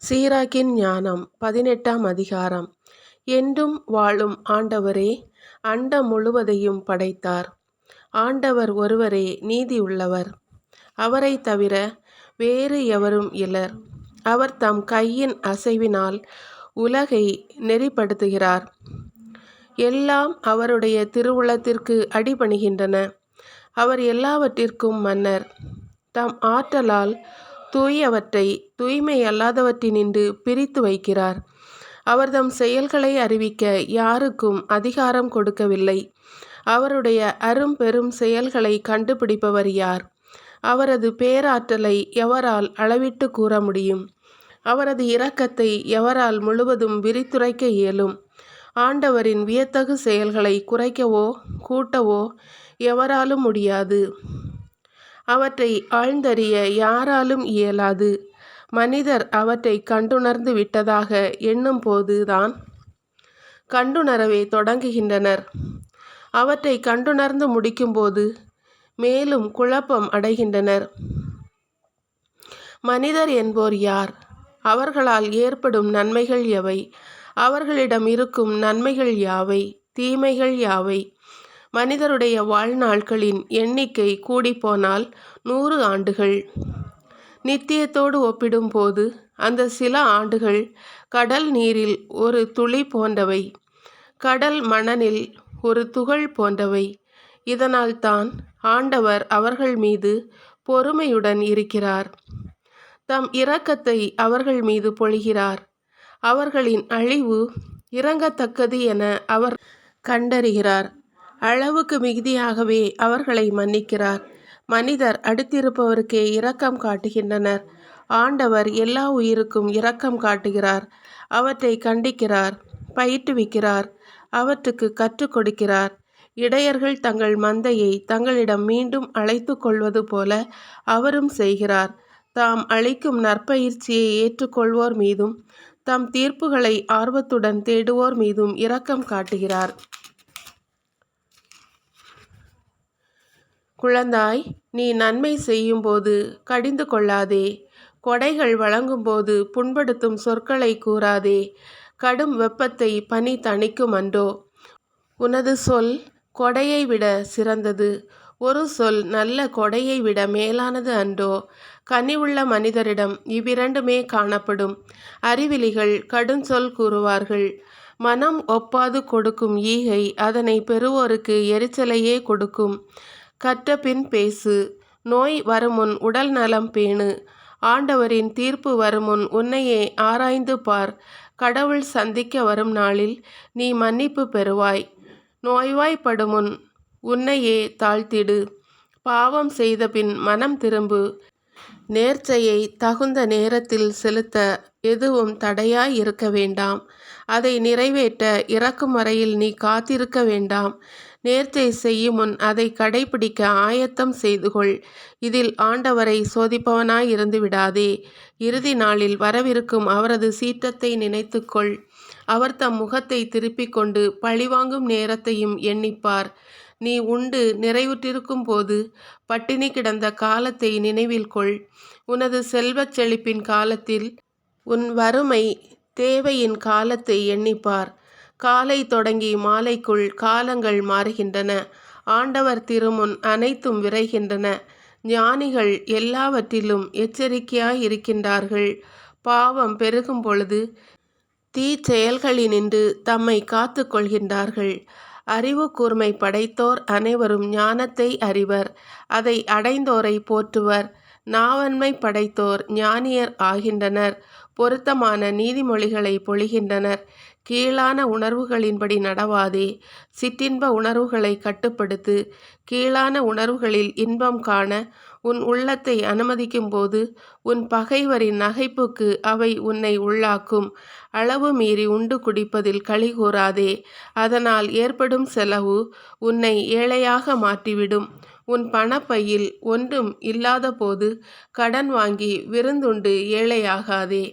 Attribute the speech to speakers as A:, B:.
A: சீராக்கின் ஞானம் 18ஆம் அதிகாரம். என்றும் வாழும் ஆண்டவரே, அண்டம் முழுவதையும் படைத்தார். ஆண்டவர் ஒருவரே நீதியுள்ளவர். அவரைத் தவிர வேறு எவரும் இலர். அவர் தம் கையின் அசைவினால் உலகை நெறிப்படுத்துகிறார். எல்லாம் அவருடைய திருவுளத்திற்கு அடிபணிகின்றன. அவர் எல்லாவற்றிற்கும் மன்னர். தம் ஆற்றலால் தூயவற்றை தூய்மை அல்லாதவற்றினின்று பிரித்து வைக்கிறார். அவர் தம் செயல்களை அறிவிக்க யாருக்கும் அதிகாரம் கொடுக்கவில்லை. அவருடைய அரும்பெரும் செயல்களை கண்டுபிடிப்பவர் யார்? அவரது பேராற்றலை எவரால் அளவிட்டு கூற முடியும்? அவரது இரக்கத்தை எவரால் முழுவதும் விரித்துரைக்க இயலும்? ஆண்டவரின் வியத்தகு செயல்களை குறைக்கவோ கூட்டவோ எவராலும் முடியாது. அவற்றை ஆழ்ந்தறிய யாராலும் இயலாது. மனிதர் அவற்றை கண்டுணர்ந்து விட்டதாக எண்ணும் போதுதான் கண்டுணரவே தொடங்குகின்றனர். அவற்றை கண்டுணர்ந்து முடிக்கும்போது மேலும் குழப்பம் அடைகின்றனர். மனிதர் என்போர் யார்? அவர்களால் ஏற்படும் நன்மைகள் எவை? அவர்களிடம் இருக்கும் நன்மைகள் யாவை? தீமைகள் யாவை? மனிதருடைய வாழ்நாட்களின் எண்ணிக்கை கூடிப்போனால் 100 ஆண்டுகள். நித்தியத்தோடு ஒப்பிடும்போது அந்த சில ஆண்டுகள் கடல் நீரில் ஒரு துளி போன்றவை, கடல் மணலில் ஒரு துகள் போன்றவை. இதனால் தான் ஆண்டவர் அவர்கள் மீது பொறுமையுடன் இருக்கிறார். தம் இரக்கத்தை அவர்கள் மீது பொழிகிறார். அவர்களின் அழிவு இரங்கத்தக்கது என அவர் கண்டறிகிறார். அளவுக்கு மிகுதியாகவே அவர்களை மன்னிக்கிறார். மனிதர் அடுத்திருப்பவருக்கே இரக்கம் காட்டுகின்றனர். ஆண்டவர் எல்லா உயிருக்கும் இரக்கம் காட்டுகிறார். அவற்றை கண்டிக்கிறார், பயிற்றுவிக்கிறார், அவற்றுக்கு கற்றுக் கொடுக்கிறார். இடையர்கள் தங்கள் மந்தையை தங்களிடம் மீண்டும் அழைத்து கொள்வது போல அவரும் செய்கிறார். தாம் அளிக்கும் நற்பயிற்சியை ஏற்றுக்கொள்வோர் மீதும் தம் தீர்ப்புகளை ஆர்வத்துடன் தேடுவோர் மீதும் இரக்கம் காட்டுகிறார். குழந்தாய், நீ நன்மை செய்யும்போது கடிந்து கொள்ளாதே. கொடைகள் வழங்கும்போது புண்படுத்தும் சொற்களை கூறாதே. கடும் வெப்பத்தை பனி தணிக்கும் அன்றோ? உனது சொல் கொடையை விட சிறந்தது. ஒரு சொல் நல்ல கொடையை விட மேலானது அன்றோ? கனிவுள்ள மனிதரிடம் இவ்விரண்டுமே காணப்படும். அறிவிலிகள் கடுஞ்சொல் கூறுவார்கள். மனம் ஒப்பாது கொடுக்கும் ஈகை அதனை பெறுவோருக்கு எரிச்சலையே கொடுக்கும். கற்ற பின் பேசு. நோய் வருமுன் உடல் நலம் பேணு. ஆண்டவரின் தீர்ப்பு வருமுன் உன்னையே ஆராய்ந்து பார். கடவுள் சந்திக்க வரும் நாளில் நீ மன்னிப்பு பெறுவாய். நோய்வாய்ப்படுமுன் உன்னையே தாழ்த்திடு. பாவம் செய்த பின் மனம் திரும்பு. நேர்ச்சையை தகுந்த நேரத்தில் செலுத்த எதுவும் தடையாய் இருக்க வேண்டாம். அதை நிறைவேற்ற இறக்கும் வரையில் நீ காத்திருக்க வேண்டாம். நேர்ச்சை செய்யும் முன் அதை கடைபிடிக்க ஆயத்தம் செய்துகொள். இதில் ஆண்டவரை சோதிப்பவனாய் இருந்து விடாதே. இறுதி நாளில் வரவிருக்கும் அவரது சீற்றத்தை நினைத்துக்கொள். அவர் தம் முகத்தை திருப்பிக் கொண்டு பழிவாங்கும் நேரத்தையும் எண்ணிப்பார். நீ உண்டு நிறைவுற்றிருக்கும் போது பட்டினி கிடந்த காலத்தை நினைவில் கொள். உனது செல்வச் செழிப்பின் காலத்தில் உன் வறுமை தேவையின் காலத்தை எண்ணிப்பார். காலை தொடங்கி மாலைக்குள் காலங்கள் மாறுகின்றன. ஆண்டவர் திருமுன் அனைத்தும் விரைகின்றன. ஞானிகள் எல்லாவற்றிலும் எச்சரிக்கையாய் இருக்கின்றார்கள். பாவம் பெருகும் பொழுது தீச்செயல்களினின்று தம்மை காத்து கொள்கின்றார்கள். அறிவு கூர்மை படைத்தோர் அனைவரும் ஞானத்தை அறிவர். அதை அடைந்தோரை போற்றுவர். நாவன்மை படைத்தோர் ஞானியர் ஆகின்றனர். பொருத்தமான நீதிமொழிகளை பொழிகின்றனர். கீழான உணர்வுகளின்படி நடவாதே. சிற்றின்ப உணர்வுகளை கட்டுப்படுத்து. கீழான உணர்வுகளில் இன்பம் காண உன் உள்ளத்தை அனுமதிக்கும் போது உன் பகைவரின் நகைப்புக்கு அவை உன்னை உள்ளாக்கும். அளவு மீறி உண்டு குடிப்பதில் களி கூறாதே. அதனால் ஏற்படும் செலவு உன்னை ஏழையாக மாற்றிவிடும். உன் பணப்பையில் ஒன்றும் இல்லாத போது கடன் வாங்கி விருந்துண்டு ஏழையாகாதே.